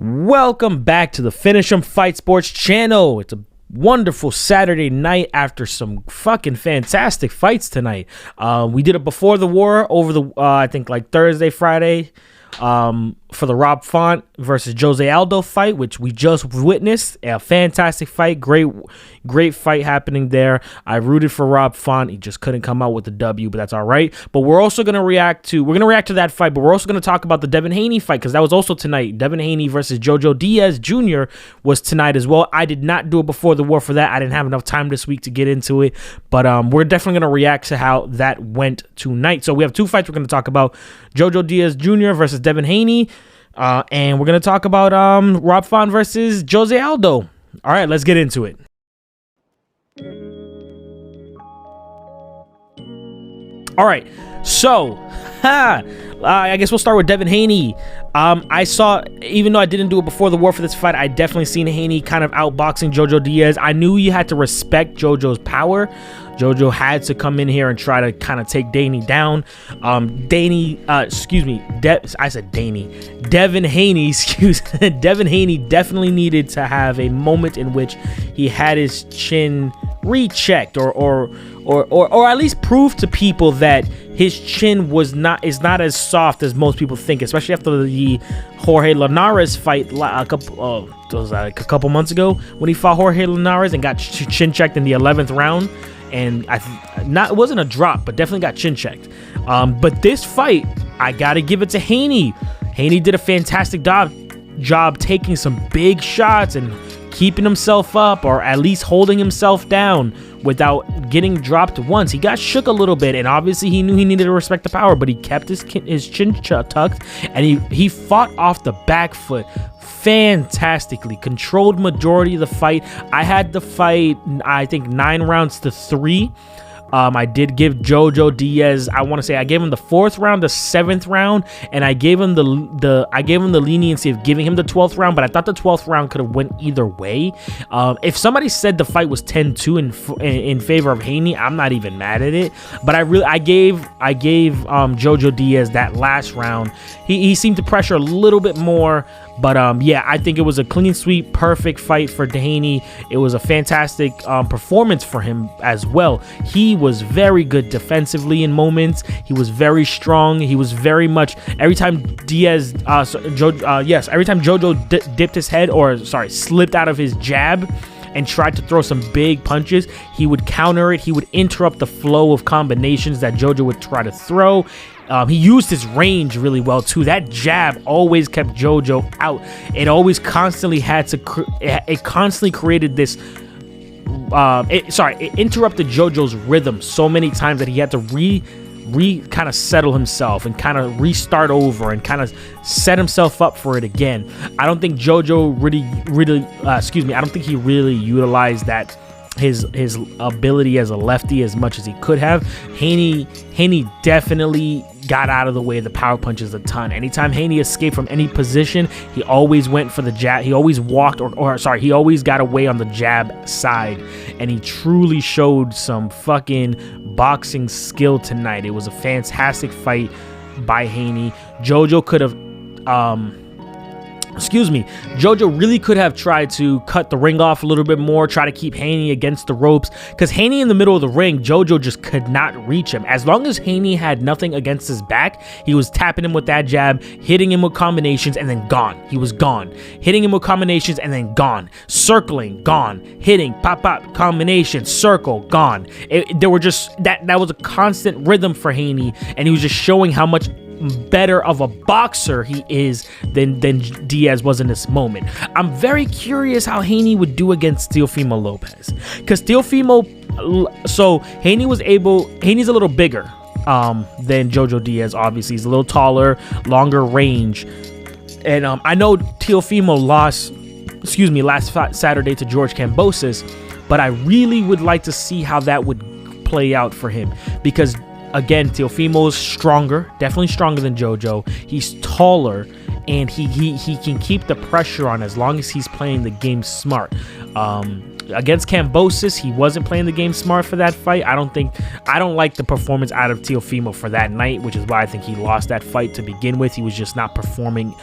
Welcome back to the Finish 'em Fight Sports channel. It's a wonderful Saturday night after some fucking fantastic fights tonight. We did it before the war over the I think like Thursday, Friday, for the Rob Font versus Jose Aldo fight, which we just witnessed. A fantastic fight, great fight happening there. I rooted for Rob Font. He just couldn't come out with the W, but that's all right. But we're also gonna react to that fight, but we're also gonna talk about the Devin Haney fight because that was also tonight. Devin Haney versus Jo Jo Diaz Jr. was tonight as well. I did not do it before the war for that. I didn't have enough time this week to get into it, but we're definitely gonna react to how that went tonight. So we have two fights we're gonna talk about: Jo Jo Diaz Jr. versus Devin Haney. And we're going to talk about Rob Font versus Jose Aldo. All right, let's get into it. All right, so I guess we'll start with Devin Haney. I saw, even though I didn't do it before the war for this fight, I definitely seen Haney kind of outboxing Jo Diaz. I knew you had to respect JoJo's power. JoJo had to come in here and try to kind of take Danny down. Devin Haney, Devin Haney definitely needed to have a moment in which he had his chin rechecked or at least prove to people that his chin is not as soft as most people think, especially after the Jorge Linares fight a couple months ago when he fought Jorge Linares and got chin checked in the 11th round. And it wasn't a drop, but definitely got chin checked. But this fight, I gotta give it to Haney. Haney did a fantastic job taking some big shots and keeping himself up, or at least holding himself down without getting dropped once. He got shook a little bit, and obviously he knew he needed to respect the power, but he kept his chin tucked, and he fought off the back foot fantastically, controlled majority of the fight. I had the fight, I think 9 rounds to 3. I did give Jo Jo Diaz, I want to say I gave him the 4th round, the 7th round, and I gave him the leniency of giving him the 12th round, but I thought the 12th round could have went either way. If somebody said the fight was 10-2 in favor of Haney, I'm not even mad at it. But I gave Jo Jo Diaz that last round. He seemed to pressure a little bit more. But yeah, I think it was a clean sweep, perfect fight for Haney. It was a fantastic performance for him as well. He was very good defensively in moments. He was very strong. He was very much, every time every time JoJo dipped his head, slipped out of his jab and tried to throw some big punches, he would counter it. He would interrupt the flow of combinations that JoJo would try to throw. He used his range really well too. That jab always kept JoJo out. It always constantly it constantly created this it interrupted JoJo's rhythm so many times that he had to kind of settle himself and kind of restart over and kind of set himself up for it again. I don't think JoJo I don't think he really utilized that his ability as a lefty as much as he could have. Haney definitely got out of the way of the power punches a ton. Anytime Haney escaped from any position, he always went for the jab. He always walked he always got away on the jab side, and he truly showed some fucking boxing skill tonight. It was a fantastic fight by Haney. JoJo could have JoJo really could have tried to cut the ring off a little bit more, try to keep Haney against the ropes, because Haney in the middle of the ring, JoJo just could not reach him. As long as Haney had nothing against his back, he was tapping him with that jab, hitting him with combinations, and then gone. He was gone. Hitting him with combinations, and then gone. Circling, gone. Hitting, pop, combination, circle, gone. There were just, that was a constant rhythm for Haney, and he was just showing how much better of a boxer he is than Diaz was in this moment. I'm very curious how Haney would do against Teofimo Lopez, because Haney's a little bigger than JoJo Diaz. Obviously he's a little taller, longer range, and I know Teofimo lost last Saturday to George Kambosos, but I really would like to see how that would play out for him, because again, Teofimo's stronger, definitely stronger than JoJo. He's taller, and he can keep the pressure on as long as he's playing the game smart. against Kambosos, he wasn't playing the game smart for that fight. I don't like the performance out of Teofimo for that night, which is why I think he lost that fight to begin with. He was just not performing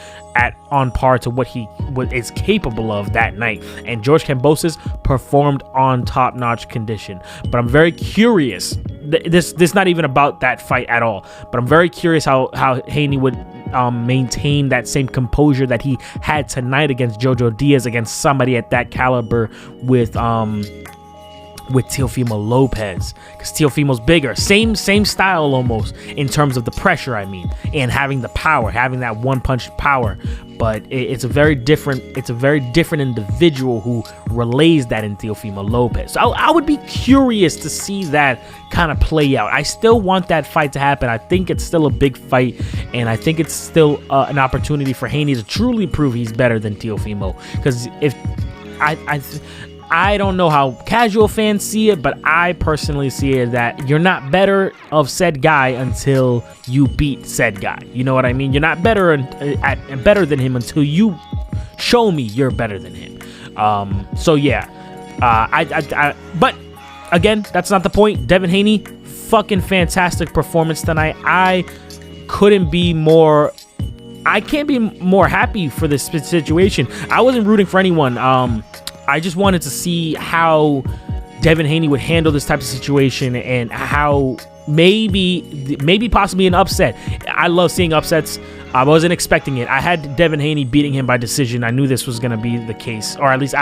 on par to what he is capable of that night. And George Kambosos performed on top-notch condition. But I'm very curious. This not even about that fight at all. But I'm very curious how Haney would maintain that same composure that he had tonight against Jo Jo Diaz, against somebody at that caliber with Teofimo Lopez, because Teofimo's bigger, same style almost in terms of the pressure, and having the power, having that one punch power. But it's a very different individual who relays that in Teofimo Lopez. So I would be curious to see that kind of play out. I still want that fight to happen. I think it's still a big fight, and I think it's still an opportunity for Haney to truly prove he's better than Teofimo. Because if I don't know how casual fans see it, but I personally see it that you're not better of said guy until you beat said guy. You know what I mean? You're not better than him until you show me you're better than him. So yeah, but again, that's not the point. Devin Haney, fucking fantastic performance tonight. I can't be more happy for this situation. I wasn't rooting for anyone. I just wanted to see how Devin Haney would handle this type of situation, and how maybe possibly an upset. I love seeing upsets. I wasn't expecting it. I had Devin Haney beating him by decision. I knew this was going to be the case, or at least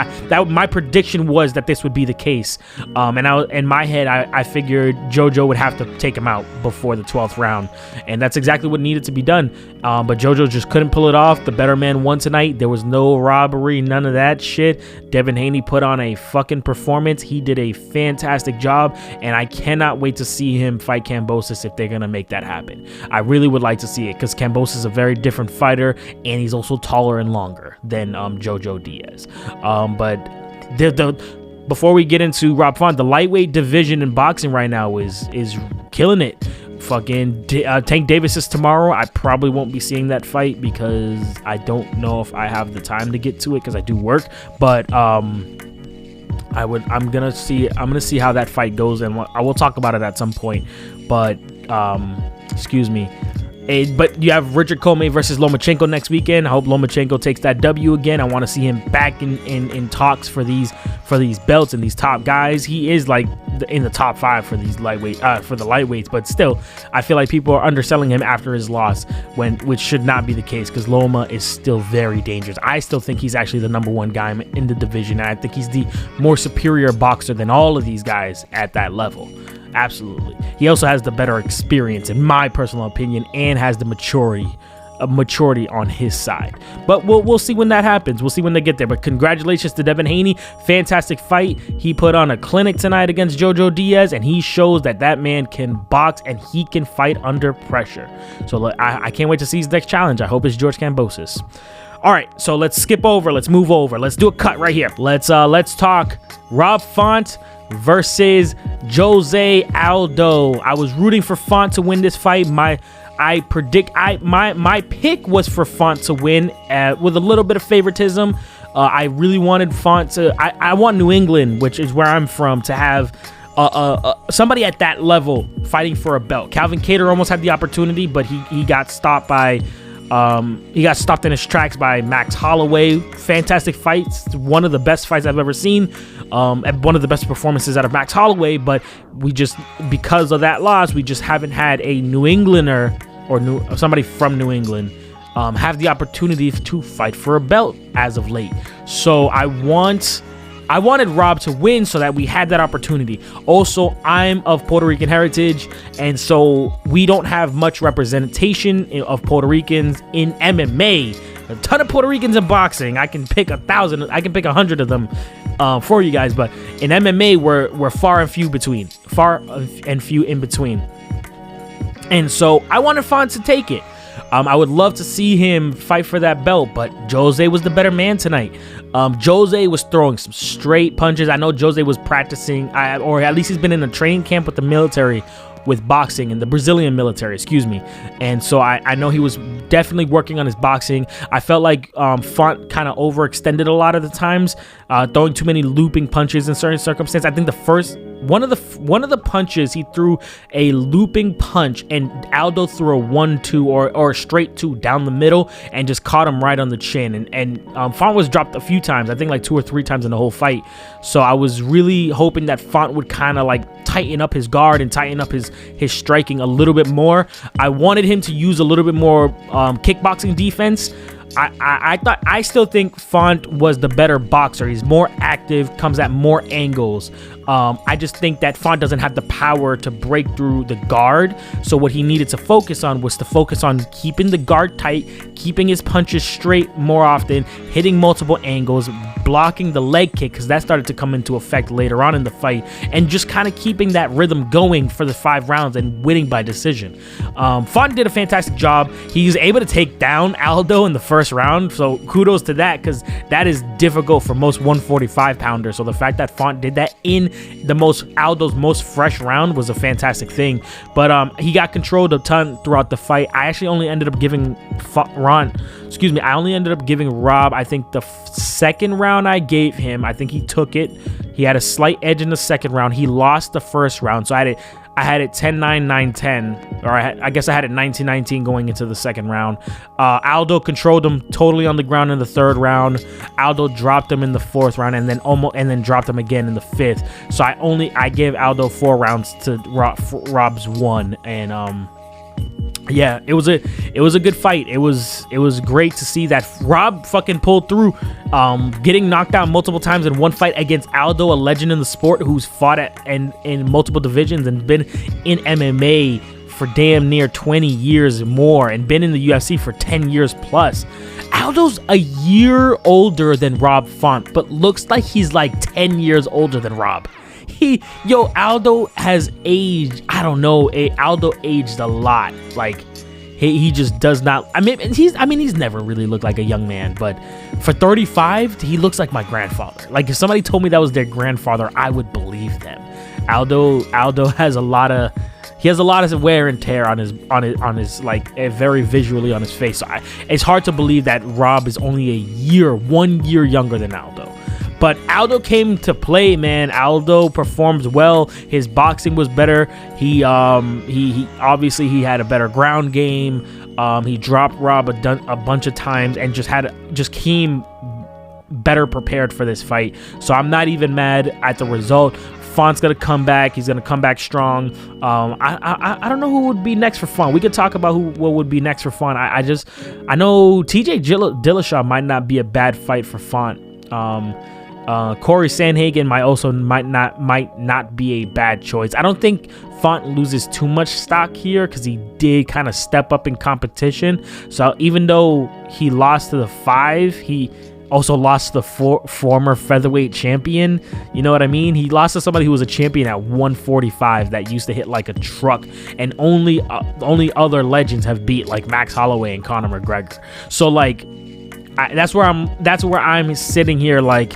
my prediction was that this would be the case. And in my head, I figured JoJo would have to take him out before the 12th round, and that's exactly what needed to be done. But JoJo just couldn't pull it off. The better man won tonight. There was no robbery, none of that shit. Devin Haney put on a fucking performance. He did a fantastic job, and I cannot wait to see him fight Kambosos if they're gonna make that happen. I really would like to see it, because Kambosos is a very different fighter, and he's also taller and longer than Jo Jo Diaz. But before we get into Rob Font, the lightweight division in boxing right now is killing it. Fucking Tank Davis is tomorrow. I probably won't be seeing that fight because I don't know if I have the time to get to it, because I do work. But I'm gonna see how that fight goes, and I will talk about it at some point. But excuse me. But you have Richard Commey versus Lomachenko next weekend. I hope Lomachenko takes that W again. I want to see him back in talks for these belts and these top guys. He is like in the top 5 for these lightweights, but still, I feel like people are underselling him after his loss, which should not be the case, because Loma is still very dangerous. I still think he's actually the number 1 guy in the division, and I think he's the more superior boxer than all of these guys at that level. Absolutely. He also has the better experience, in my personal opinion, and has the maturity on his side. But we'll see when that happens. We'll see when they get there. But congratulations to Devin Haney. Fantastic fight. He put on a clinic tonight against Jo Jo Diaz, and he shows that man can box and he can fight under pressure. So I can't wait to see his next challenge. I hope it's George Kambosos. All right, so let's move over. Let's do a cut right here. Let's talk Rob Font versus Jose Aldo. I was rooting for Font to win this fight. My pick was for Font to win with a little bit of favoritism. I really wanted Font to. I want New England, which is where I'm from, to have somebody at that level fighting for a belt. Calvin Kattar almost had the opportunity, but he got stopped by. He got stopped in his tracks by Max Holloway. Fantastic fights. One of the best fights I've ever seen. And one of the best performances out of Max Holloway. But because of that loss, we just haven't had a New Englander or somebody from New England have the opportunity to fight for a belt as of late. So I wanted Rob to win so that we had that opportunity. Also, I'm of Puerto Rican heritage, and so we don't have much representation of Puerto Ricans in MMA. A ton of Puerto Ricans in boxing. I can pick 1,000. I can pick 100 of them for you guys. But in MMA, we're far and few in between. And so I wanted Font to take it. I would love to see him fight for that belt, but Jose was the better man tonight. Jose was throwing some straight punches. I know Jose was practicing, or at least he's been in a training camp with the military with boxing in the Brazilian military, excuse me. And so I know he was definitely working on his boxing. I felt like Font kind of overextended a lot of the times, throwing too many looping punches in certain circumstances. I think the first one of the punches, he threw a looping punch and Aldo threw a 1-2 or a straight 2 down the middle and just caught him right on the chin. And Font was dropped a few times, I think like 2 or 3 times in the whole fight. So I was really hoping that Font would kind of like tighten up his guard and tighten up his striking a little bit more. I wanted him to use a little bit more kickboxing defense. I still think Font was the better boxer. He's more active, comes at more angles. I just think that Font doesn't have the power to break through the guard. So what he needed to focus on was to focus on keeping the guard tight, keeping his punches straight more often, hitting multiple angles, blocking the leg kick, because that started to come into effect later on in the fight, and just kind of keeping that rhythm going for the 5 rounds and winning by decision. Font did a fantastic job. He was able to take down Aldo in the first round, so kudos to that, because that is difficult for most 145 pounders. So the fact that Font did that in Aldo's most fresh round was a fantastic thing. But he got controlled a ton throughout the fight. I actually only ended up giving Rob, I think the second round I gave him, I think he took it. He had a slight edge in the second round. He lost the first round, so I had it 10-9, 9-10, or I guess I had it 19-19 going into the second round. Aldo controlled him totally on the ground in the third round. Aldo dropped him in the fourth round, and then dropped him again in the fifth. So I gave Aldo 4 rounds to Rob's 1, and yeah, it was a good fight. It was great to see that Rob fucking pulled through, getting knocked out multiple times in one fight against Aldo, a legend in the sport who's fought in multiple divisions and been in MMA for damn near 20 years more and been in the UFC for 10 years plus. Aldo's a year older than Rob Font, but looks like he's like 10 years older than Rob. Aldo has aged. I don't know. Aldo aged a lot. Like he just does not. He's never really looked like a young man, but for 35, he looks like my grandfather. Like if somebody told me that was their grandfather, I would believe them. Aldo has a lot of. He has a lot of wear and tear on his like very visually on his face. So it's hard to believe that Rob is only 1 year younger than Aldo. But Aldo came to play, man. Aldo performed well. His boxing was better. He obviously he had a better ground game. He dropped Rob a bunch of times and just came better prepared for this fight. So I'm not even mad at the result. Font's gonna come back. He's gonna come back strong. I don't know who would be next for Font. We could talk about what would be next for Font. I know TJ Dillashaw might not be a bad fight for Font. Corey Sandhagen might not be a bad choice. I don't think Font loses too much stock here because he did kind of step up in competition. So even though he lost to the 5, he also lost to the former featherweight champion. You know what I mean? He lost to somebody who was a champion at 145 that used to hit like a truck, and only other legends have beat, like Max Holloway and Conor McGregor. So like that's where I'm sitting here. Like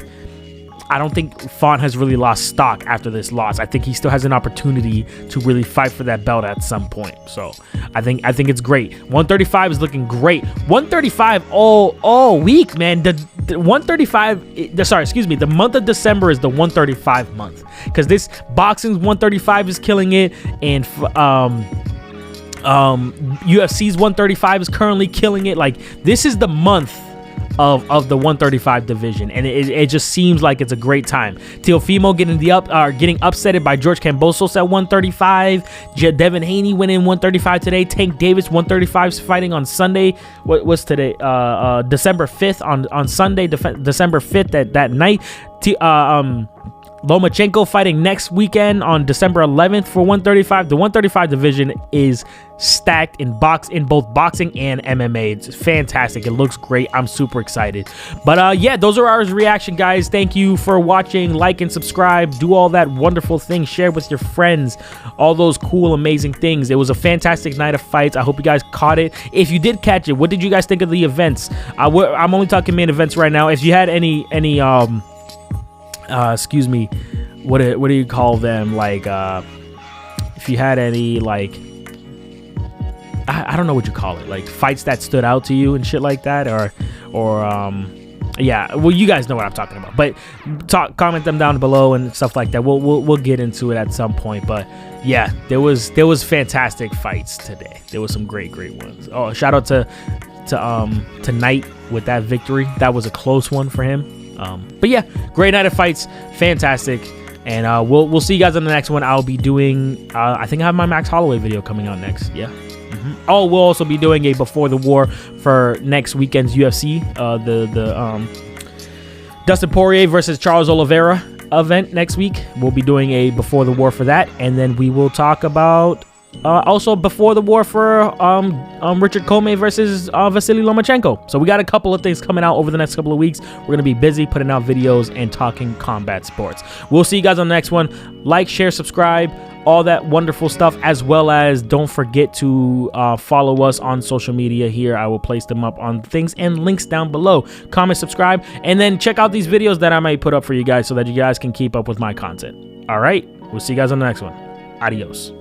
I don't think Font has really lost stock after this loss. I think he still has an opportunity to really fight for that belt at some point. So I think it's great. 135 is looking great. 135 all week, man. The 135. The month of December is the 135 month because this boxing's 135 is killing it, and UFC's 135 is currently killing it. Like this is the month of the 135 division, and it just seems like it's a great time. Teofimo getting upsetted by George Kambosos at 135. Devin Haney went in 135 today. Tank Davis 135 is fighting on Sunday. What's today? December 5th on Sunday. December 5th that night. Lomachenko fighting next weekend on December 11th for 135. The 135 division is stacked in both boxing and MMA. It's fantastic. It looks great. I'm super excited. But yeah, those are our reaction, guys. Thank you for watching. Like and subscribe. Do all that wonderful things. Share with your friends. All those cool, amazing things. It was a fantastic night of fights. I hope you guys caught it. If you did catch it, what did you guys think of the events? I'm only talking main events right now. If you had any excuse me, what do you call them, like if you had any like, I don't know what you call it, like fights that stood out to you and shit like that, or yeah, well, you guys know what I'm talking about. But comment them down below and stuff like that. We'll get into it at some point. But yeah, there was fantastic fights today. There was some great ones. Oh, shout out to Knight with that victory. That was a close one for him. But yeah, great night of fights, fantastic. And we'll see you guys on the next one. I'll be doing I think I have my Max Holloway video coming out next. Yeah. Oh, we'll also be doing a before the war for next weekend's UFC, the Dustin Poirier versus Charles Oliveira event next week. We'll be doing a before the war for that, and then we will talk about also before the war for Richard Comey versus Vasily Lomachenko. So we got a couple of things coming out over the next couple of weeks. We're gonna be busy putting out videos and talking combat sports. We'll see you guys on the next one. Like, share, subscribe, all that wonderful stuff, as well as don't forget to follow us on social media here. I will place them up on things and links down below. Comment, subscribe, and then check out these videos that I might put up for you guys so that you guys can keep up with my content. All right, we'll see you guys on the next one. Adios.